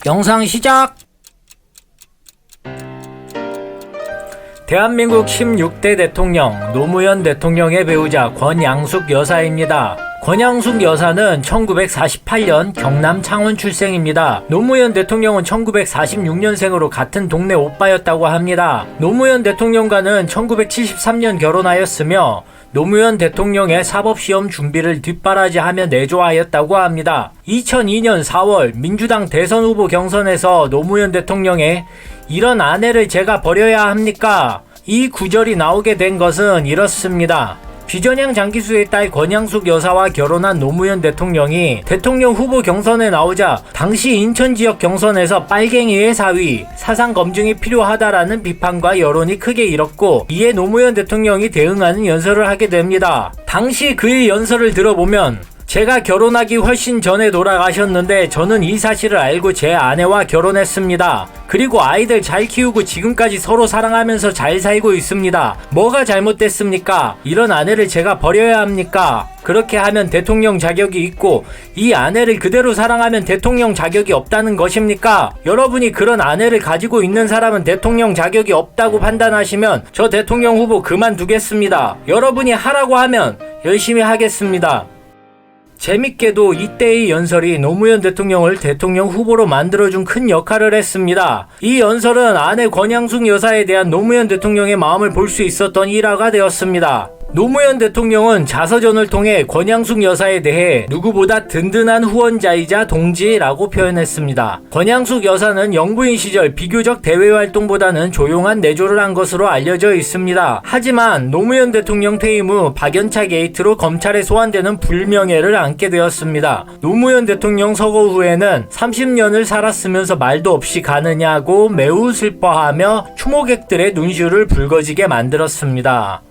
영상 시작! 대한민국 16대 대통령 노무현 대통령의 배우자 권양숙 여사입니다. 권양숙 여사는 1948년 경남 창원 출생입니다. 노무현 대통령은 1946년생으로 같은 동네 오빠였다고 합니다. 노무현 대통령과는 1973년 결혼하였으며 노무현 대통령의 사법시험 준비를 뒷바라지하며 내조하였다고 합니다. 2002년 4월 민주당 대선 후보 경선에서 노무현 대통령의 "이런 아내를 제가 버려야 합니까?" 이 구절이 나오게 된 것은 이렇습니다. 비전향 장기수의 딸 권양숙 여사와 결혼한 노무현 대통령이 대통령 후보 경선에 나오자 당시 인천 지역 경선에서 빨갱이의 사위, 사상 검증이 필요하다라는 비판과 여론이 크게 일었고, 이에 노무현 대통령이 대응하는 연설을 하게 됩니다. 당시 그의 연설을 들어보면 "제가 결혼하기 훨씬 전에 돌아가셨는데 저는 이 사실을 알고 제 아내와 결혼했습니다. 그리고 아이들 잘 키우고 지금까지 서로 사랑하면서 잘 살고 있습니다. 뭐가 잘못됐습니까? 이런 아내를 제가 버려야 합니까? 그렇게 하면 대통령 자격이 있고 이 아내를 그대로 사랑하면 대통령 자격이 없다는 것입니까? 여러분이 그런 아내를 가지고 있는 사람은 대통령 자격이 없다고 판단하시면 저 대통령 후보 그만두겠습니다. 여러분이 하라고 하면 열심히 하겠습니다." 재밌게도 이때의 연설이 노무현 대통령을 대통령 후보로 만들어준 큰 역할을 했습니다. 이 연설은 아내 권양숙 여사에 대한 노무현 대통령의 마음을 볼 수 있었던 일화가 되었습니다. 노무현 대통령은 자서전을 통해 권양숙 여사에 대해 누구보다 든든한 후원자이자 동지라고 표현했습니다. 권양숙 여사는 영부인 시절 비교적 대외 활동보다는 조용한 내조를 한 것으로 알려져 있습니다. 하지만 노무현 대통령 퇴임 후 박연차 게이트로 검찰에 소환되는 불명예를 안게 되었습니다. 노무현 대통령 서거 후에는 30년을 살았으면서 말도 없이 가느냐고 매우 슬퍼하며 추모객들의 눈시울을 붉어지게 만들었습니다.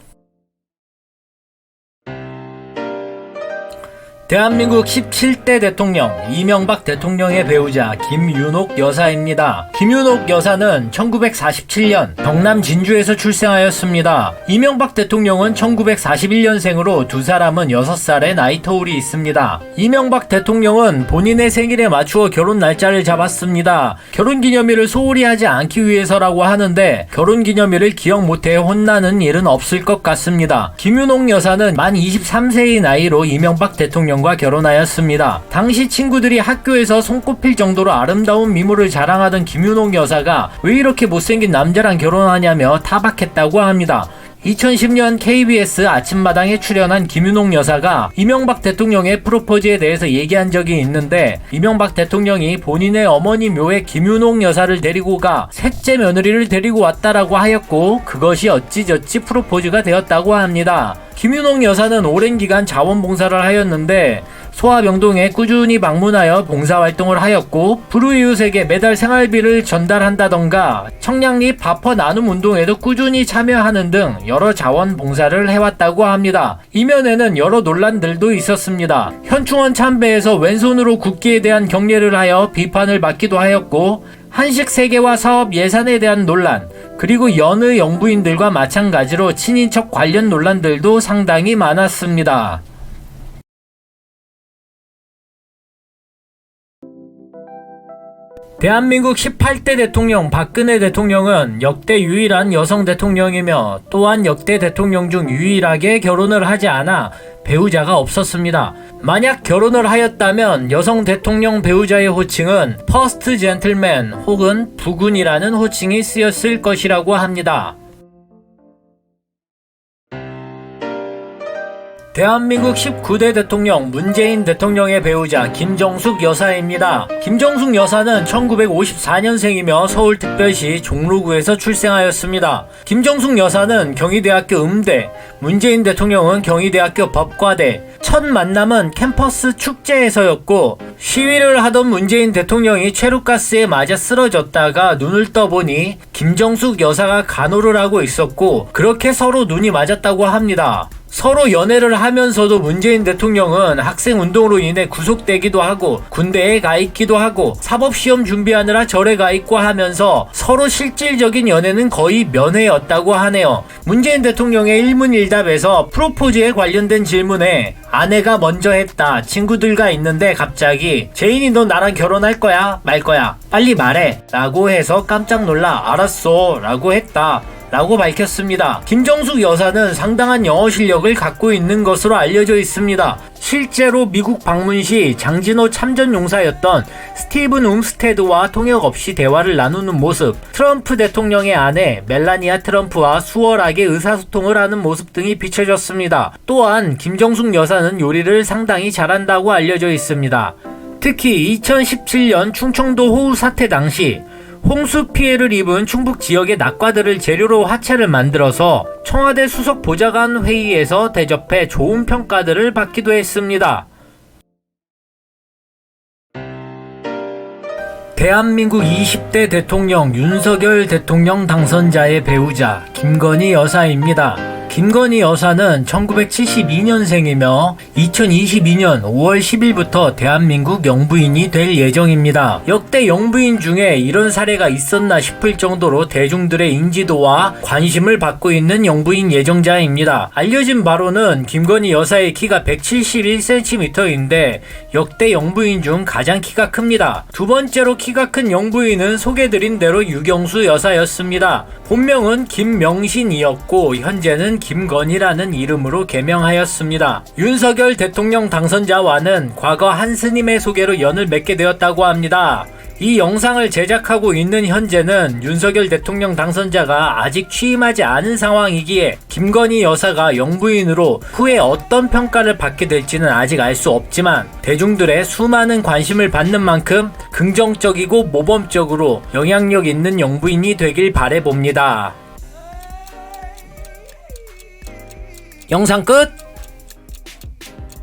대한민국 17대 대통령 이명박 대통령의 배우자 김윤옥 여사입니다. 김윤옥 여사는 1947년 경남 진주에서 출생하였습니다. 이명박 대통령은 1941년생으로 두 사람은 6살의 나이 터울이 있습니다. 이명박 대통령은 본인의 생일에 맞추어 결혼 날짜를 잡았습니다. 결혼기념일을 소홀히 하지 않기 위해서라고 하는데 결혼기념일을 기억 못해 혼나는 일은 없을 것 같습니다. 김윤옥 여사는 만 23세의 나이로 이명박 대통령 과 결혼하였습니다. 당시 친구들이 학교에서 손꼽힐 정도로 아름다운 미모를 자랑하던 김윤옥 여사가 왜 이렇게 못생긴 남자랑 결혼하냐며 타박했다고 합니다. 2010년 KBS 아침마당에 출연한 김윤옥 여사가 이명박 대통령의 프로포즈에 대해서 얘기한 적이 있는데, 이명박 대통령이 본인의 어머니 묘에 김윤옥 여사를 데리고 가 셋째 며느리를 데리고 왔다라고 하였고, 그것이 어찌저찌 프로포즈가 되었다고 합니다. 김윤옥 여사는 오랜 기간 자원봉사를 하였는데 소아병동에 꾸준히 방문하여 봉사활동을 하였고, 불우이웃에게 매달 생활비를 전달한다던가 청량리 바퍼 나눔 운동에도 꾸준히 참여하는 등 여러 자원봉사를 해왔다고 합니다. 이면에는 여러 논란들도 있었습니다. 현충원 참배에서 왼손으로 굽기에 대한 경례를 하여 비판을 받기도 하였고, 한식 세계화 사업 예산에 대한 논란, 그리고 여느 영부인들과 마찬가지로 친인척 관련 논란들도 상당히 많았습니다. 대한민국 18대 대통령 박근혜 대통령은 역대 유일한 여성 대통령이며 또한 역대 대통령 중 유일하게 결혼을 하지 않아 배우자가 없었습니다. 만약 결혼을 하였다면 여성 대통령 배우자의 호칭은 퍼스트 젠틀맨 혹은 부군이라는 호칭이 쓰였을 것이라고 합니다. 대한민국 19대 대통령 문재인 대통령의 배우자 김정숙 여사입니다. 김정숙 여사는 1954년생이며 서울특별시 종로구에서 출생하였습니다. 김정숙 여사는 경희대학교 음대, 문재인 대통령은 경희대학교 법과대, 첫 만남은 캠퍼스 축제에서였고, 시위를 하던 문재인 대통령이 최루가스에 맞아 쓰러졌다가 눈을 떠보니 김정숙 여사가 간호를 하고 있었고, 그렇게 서로 눈이 맞았다고 합니다. 서로 연애를 하면서도 문재인 대통령은 학생 운동으로 인해 구속되기도 하고 군대에 가 있기도 하고 사법시험 준비하느라 절에 가 있고 하면서 서로 실질적인 연애는 거의 면회였다고 하네요. 문재인 대통령의 일문일답에서 프로포즈에 관련된 질문에 아내가 먼저 했다. 친구들과 있는데 갑자기 제인이 너 나랑 결혼할 거야? 말 거야? 빨리 말해 라고 해서 깜짝 놀라 알았어 라고 했다 라고 밝혔습니다. 김정숙 여사는 상당한 영어 실력을 갖고 있는 것으로 알려져 있습니다. 실제로 미국 방문 시 장진호 참전용사였던 스티븐 움스테드와 통역 없이 대화를 나누는 모습, 트럼프 대통령의 아내 멜라니아 트럼프와 수월하게 의사소통을 하는 모습 등이 비춰졌습니다. 또한 김정숙 여사는 요리를 상당히 잘한다고 알려져 있습니다. 특히 2017년 충청도 호우 사태 당시 홍수 피해를 입은 충북 지역의 낙과들을 재료로 화채를 만들어서 청와대 수석 보좌관 회의에서 대접해 좋은 평가들을 받기도 했습니다. 대한민국 20대 대통령 윤석열 대통령 당선자의 배우자 김건희 여사입니다. 김건희 여사는 1972년생이며 2022년 5월 10일부터 대한민국 영부인이 될 예정입니다. 역대 영부인 중에 이런 사례가 있었나 싶을 정도로 대중들의 인지도와 관심을 받고 있는 영부인 예정자입니다. 알려진 바로는 김건희 여사의 키가 171cm인데 역대 영부인 중 가장 키가 큽니다. 두 번째로 키가 큰 영부인은 소개드린 대로 유경수 여사였습니다. 본명은 김명신이었고 현재는 김건희라는 이름으로 개명하였습니다. 윤석열 대통령 당선자와는 과거 한 스님의 소개로 연을 맺게 되었다고 합니다. 이 영상을 제작하고 있는 현재는 윤석열 대통령 당선자가 아직 취임하지 않은 상황이기에 김건희 여사가 영부인으로 후에 어떤 평가를 받게 될지는 아직 알 수 없지만 대중들의 수많은 관심을 받는 만큼 긍정적이고 모범적으로 영향력 있는 영부인이 되길 바라봅니다. 영상 끝!